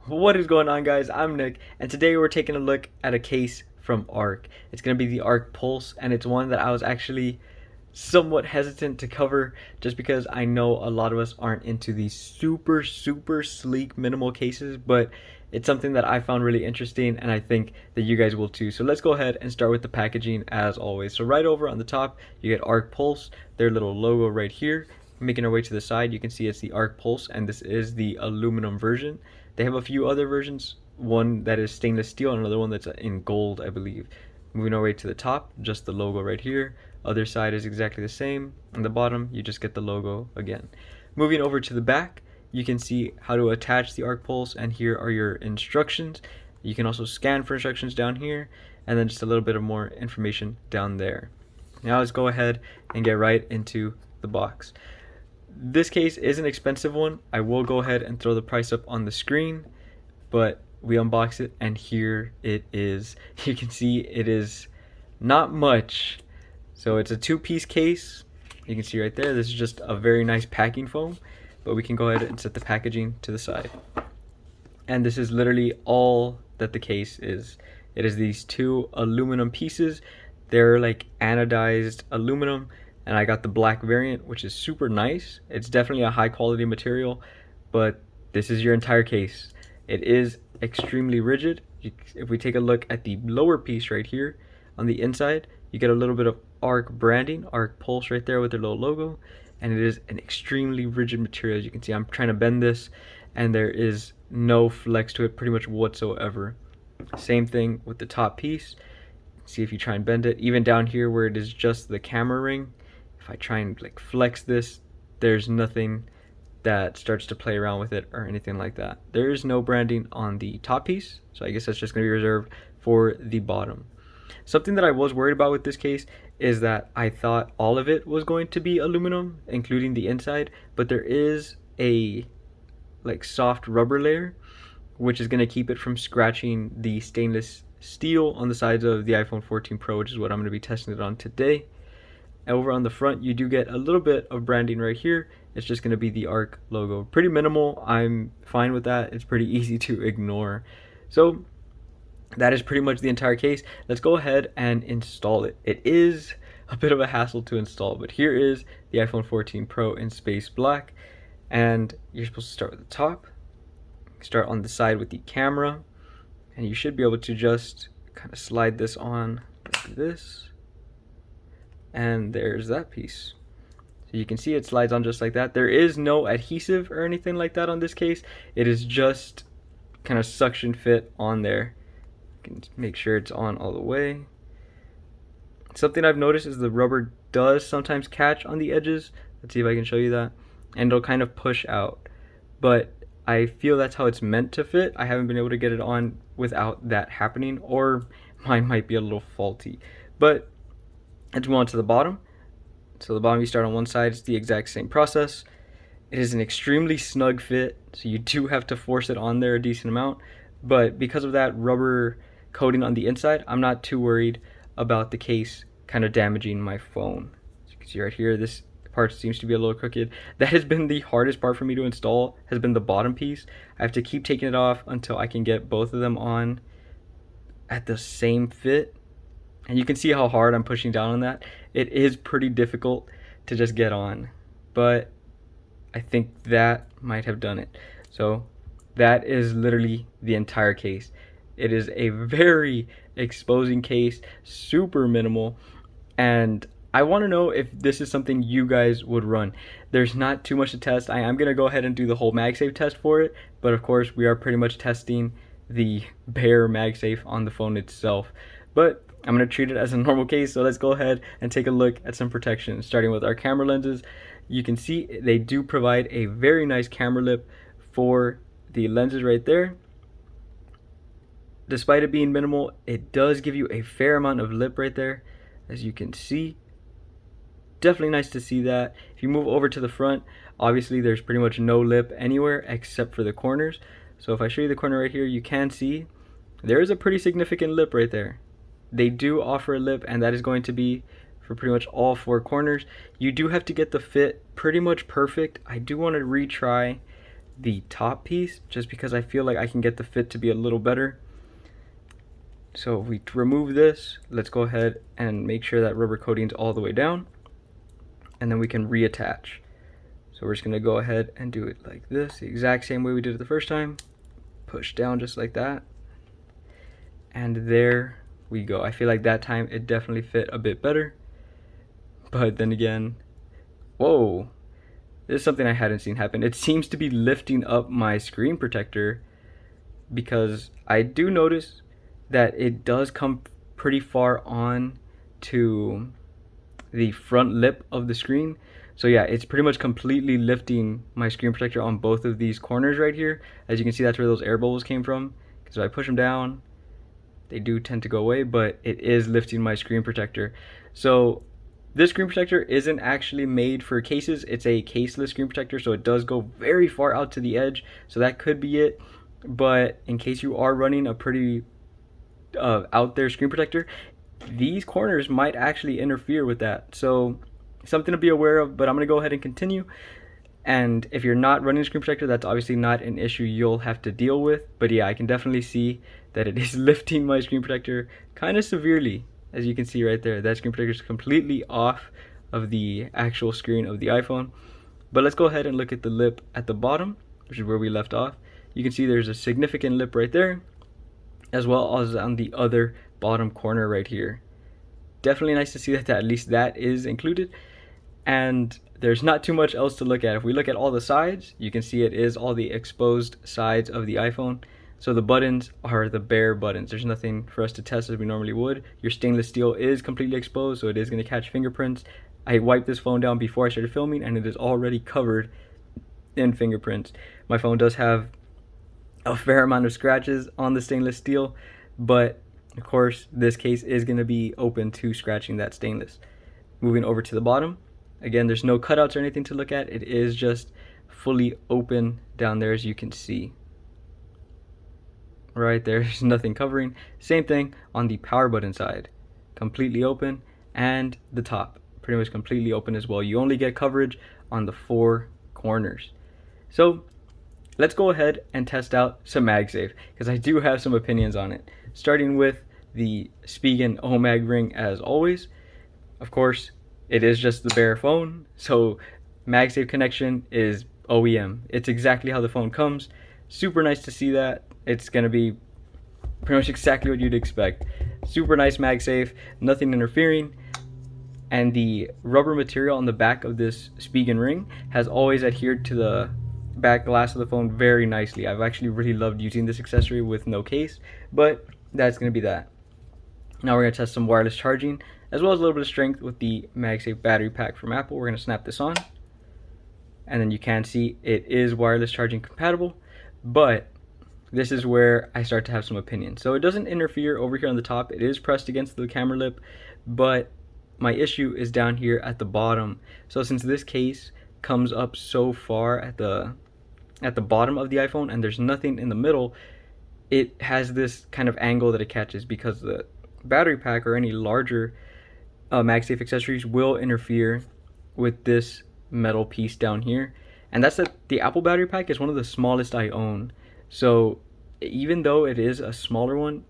What is going on, guys? I'm Nick, and today we're taking a look at a case from Arc. It's going to be the Arc Pulse, and it's one that I was actually somewhat hesitant to cover just because I know a lot of us aren't into these super sleek minimal cases, but it's something that I found really interesting, and I think that you guys will too. So let's go ahead and start with the packaging as always. So right over on the top, you get Arc Pulse, their little logo right here. Making our way to the side, you can see it's the Arc Pulse, and this is the aluminum version. They have a few other versions, one that is stainless steel and another one that's in gold, I believe. Moving our way to the top, just the logo right here. Other side is exactly the same. On the bottom, you just get the logo again. Moving over to the back, you can see how to attach the Arc Pulse, and here are your instructions. You can also scan for instructions down here, and then just a little bit of more information down there. Now let's go ahead and get right into the box. This case is an expensive one. I will go ahead and throw the price up on the screen, but we unbox it and here it is. You can see it is not much. So it's a two-piece case. You can see right there, this is just a very nice packing foam, but we can go ahead and set the packaging to the side. And this is literally all that the case is. It is these two aluminum pieces. They're like anodized aluminum, and I got the black variant, which is super nice. It's definitely a high quality material, but this is your entire case. It is extremely rigid. If we take a look at the lower piece right here on the inside, you get a little bit of Arc branding, Arc Pulse right there with their little logo, and it is an extremely rigid material. As you can see, I'm trying to bend this and there is no flex to it pretty much whatsoever. Same thing with the top piece. See if you try and bend it, even down here where it is just the camera ring. If I try and like flex this, there's nothing that starts to play around with it or anything like that. There is no branding on the top piece, so I guess that's just going to be reserved for the bottom. Something that I was worried about with this case is that I thought all of it was going to be aluminum, including the inside, but there is a like soft rubber layer which is going to keep it from scratching the stainless steel on the sides of the iPhone 14 Pro, which is what I'm going to be testing it on today. Over on the front, you do get a little bit of branding right here. It's just going to be the Arc logo. Pretty minimal. I'm fine with that. It's pretty easy to ignore. So that is pretty much the entire case. Let's go ahead and install it. It is a bit of a hassle to install, but here is the iPhone 14 Pro in space black. And you're supposed to start with the top. Start on the side with the camera. And you should be able to just kind of slide this on like this. And there's that piece. So you can see it slides on just like that. There is no adhesive or anything like that on this case. It is just kind of suction fit on there. You can make sure it's on all the way. Something I've noticed is the rubber does sometimes catch on the edges. Let's see if I can show you that. And it'll kind of push out. But I feel that's how it's meant to fit. I haven't been able to get it on without that happening, or mine might be a little faulty. But let's move on to the bottom. So the bottom, you start on one side, it's the exact same process. It is an extremely snug fit, so you do have to force it on there a decent amount. But because of that rubber coating on the inside, I'm not too worried about the case kind of damaging my phone. As you can see right here, this part seems to be a little crooked. That has been the hardest part for me to install, has been the bottom piece. I have to keep taking it off until I can get both of them on at the same fit. And you can see how hard I'm pushing down on that. It is pretty difficult to just get on, but I think that might have done it. So that is literally the entire case. It is a very exposing case, super minimal, and I want to know if this is something you guys would run. There's not too much to test. I am going to go ahead and do the whole MagSafe test for it, but of course we are pretty much testing the bare MagSafe on the phone itself. But I'm going to treat it as a normal case, so let's go ahead and take a look at some protection. Starting with our camera lenses, you can see they do provide a very nice camera lip for the lenses right there. Despite it being minimal, it does give you a fair amount of lip right there, as you can see. Definitely nice to see that. If you move over to the front, obviously there's pretty much no lip anywhere except for the corners. So if I show you the corner right here, you can see there is a pretty significant lip right there. They do offer a lip, and that is going to be for pretty much all four corners. You do have to get the fit pretty much perfect. I do want to retry the top piece just because I feel like I can get the fit to be a little better. So if we remove this, let's go ahead and make sure that rubber coating's all the way down, and then we can reattach. So we're just gonna go ahead and do it like this, the exact same way we did it the first time. Push down just like that. And there we go. I feel like that time it definitely fit a bit better. But then again, whoa, this is something I hadn't seen happen. It seems to be lifting up my screen protector, because I do notice that it does come pretty far on to the front lip of the screen. So yeah, it's pretty much completely lifting my screen protector on both of these corners right here. As you can see, that's where those air bubbles came from. Because if I push them down, they do tend to go away, but it is lifting my screen protector. So this screen protector isn't actually made for cases. It's a caseless screen protector, so it does go very far out to the edge. So that could be it. But in case you are running a pretty out there screen protector, these corners might actually interfere with that. So something to be aware of, but I'm gonna go ahead and continue. And if you're not running a screen protector, that's obviously not an issue you'll have to deal with. But yeah, I can definitely see that it is lifting my screen protector kind of severely. As you can see right there, that screen protector is completely off of the actual screen of the iPhone. But let's go ahead and look at the lip at the bottom, which is where we left off. You can see there's a significant lip right there, as well as on the other bottom corner right here. Definitely nice to see that at least that is included. And there's not too much else to look at. If we look at all the sides, you can see it is all the exposed sides of the iPhone. So the buttons are the bare buttons. There's nothing for us to test as we normally would. Your stainless steel is completely exposed, so it is going to catch fingerprints. I wiped this phone down before I started filming, and it is already covered in fingerprints. My phone does have a fair amount of scratches on the stainless steel, but of course this case is going to be open to scratching that stainless. Moving over to the bottom, again, there's no cutouts or anything to look at. It is just fully open down there, as you can see. Right there's nothing covering. Same thing on the power button side, completely open, and the top pretty much completely open as well. You only get coverage on the 4 corners. So let's go ahead and test out some MagSafe, because I do have some opinions on it. Starting with the Spigen OMAG ring, as always. Of course, it is just the bare phone, so MagSafe connection is OEM. It's exactly how the phone comes. Super nice to see that. It's going to be pretty much exactly what you'd expect. Super nice MagSafe, nothing interfering. And the rubber material on the back of this Spigen ring has always adhered to the back glass of the phone very nicely. I've actually really loved using this accessory with no case, but that's going to be that. Now we're going to test some wireless charging, as well as a little bit of strength with the MagSafe battery pack from Apple. We're going to snap this on, and then you can see it is wireless charging compatible, but this is where I start to have some opinions. So it doesn't interfere over here on the top. It is pressed against the camera lip, but my issue is down here at the bottom. So since this case comes up so far at the bottom of the iPhone and there's nothing in the middle, it has this kind of angle that it catches, because the battery pack or any larger MagSafe accessories will interfere with this metal piece down here. And that's that the Apple battery pack is one of the smallest I own. So even though it is a smaller one,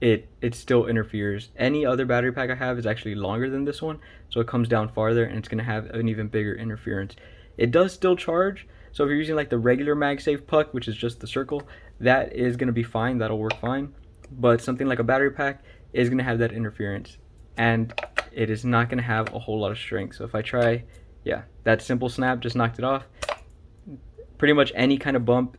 it still interferes. Any other battery pack I have is actually longer than this one, so it comes down farther and it's going to have an even bigger interference. It does still charge, so if you're using like the regular MagSafe puck, which is just the circle, that is going to be fine. That'll work fine. But something like a battery pack is going to have that interference, and it is not going to have a whole lot of strength. So if I try, yeah, that simple snap just knocked it off. Pretty much any kind of bump.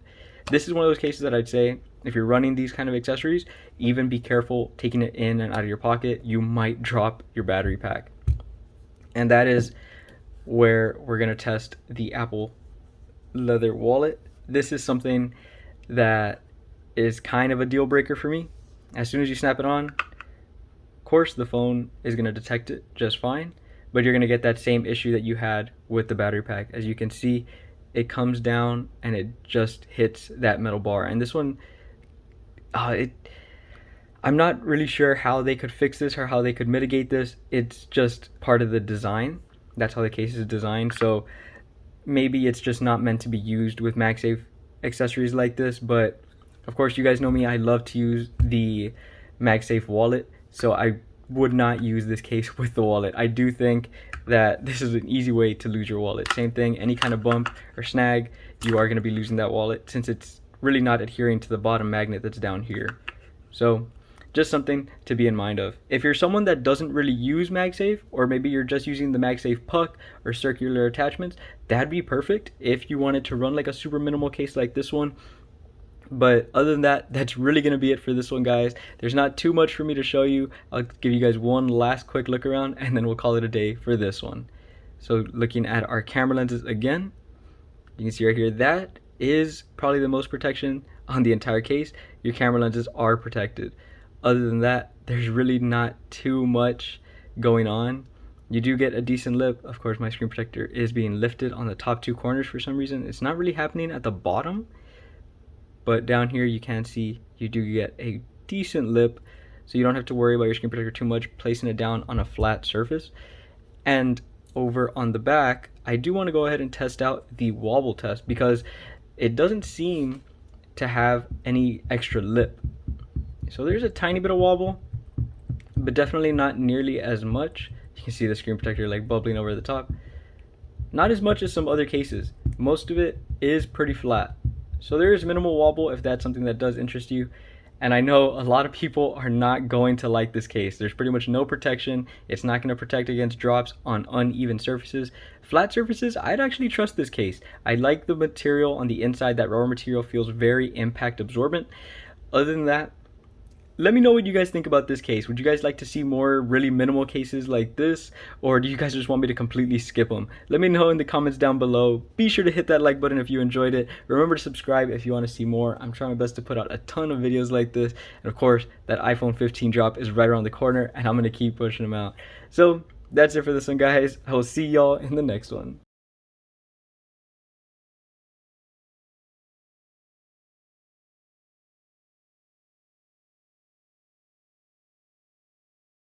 This is one of those cases that I'd say, if you're running these kind of accessories, even be careful taking it in and out of your pocket. You might drop your battery pack. And that is where we're going to test the Apple leather wallet. This is something that is kind of a deal breaker for me. As soon as you snap it on, of course the phone is going to detect it just fine, but you're going to get that same issue that you had with the battery pack. As you can see, it comes down and it just hits that metal bar. And this one, I'm not really sure how they could fix this or how they could mitigate this. It's just part of the design. That's how the case is designed. So maybe it's just not meant to be used with MagSafe accessories like this, but of course you guys know me, I love to use the MagSafe wallet, so I would not use this case with the wallet. I do think that this is an easy way to lose your wallet. Same thing, any kind of bump or snag, you are going to be losing that wallet since it's really not adhering to the bottom magnet that's down here. So just something to be in mind of. If you're someone that doesn't really use MagSafe, or maybe you're just using the MagSafe puck or circular attachments, that'd be perfect if you wanted to run like a super minimal case like this one. But other than that, that's really going to be it for this one, guys. There's not too much for me to show you. I'll give you guys one last quick look around, and then we'll call it a day for this one. So looking at our camera lenses again, you can see right here, that is probably the most protection on the entire case. Your camera lenses are protected. Other than that, there's really not too much going on. You do get a decent lip. Of course, my screen protector is being lifted on the top two corners for some reason. It's not really happening at the bottom, but down here you can see you do get a decent lip, so you don't have to worry about your screen protector too much placing it down on a flat surface. And over on the back, I do want to go ahead and test out the wobble test because it doesn't seem to have any extra lip. So there's a tiny bit of wobble, but definitely not nearly as much. You can see the screen protector like bubbling over the top. Not as much as some other cases. Most of it is pretty flat. So there is minimal wobble if that's something that does interest you. And I know a lot of people are not going to like this case. There's pretty much no protection. It's not going to protect against drops on uneven surfaces. Flat surfaces, I'd actually trust this case. I like the material on the inside. That rubber material feels very impact absorbent. Other than that, let me know what you guys think about this case. Would you guys like to see more really minimal cases like this, or do you guys just want me to completely skip them? Let me know in the comments down below. Be sure to hit that like button if you enjoyed it. Remember to subscribe if you want to see more. I'm trying my best to put out a ton of videos like this. And of course, that iPhone 15 drop is right around the corner, and I'm going to keep pushing them out. So that's it for this one, guys. I will see y'all in the next one.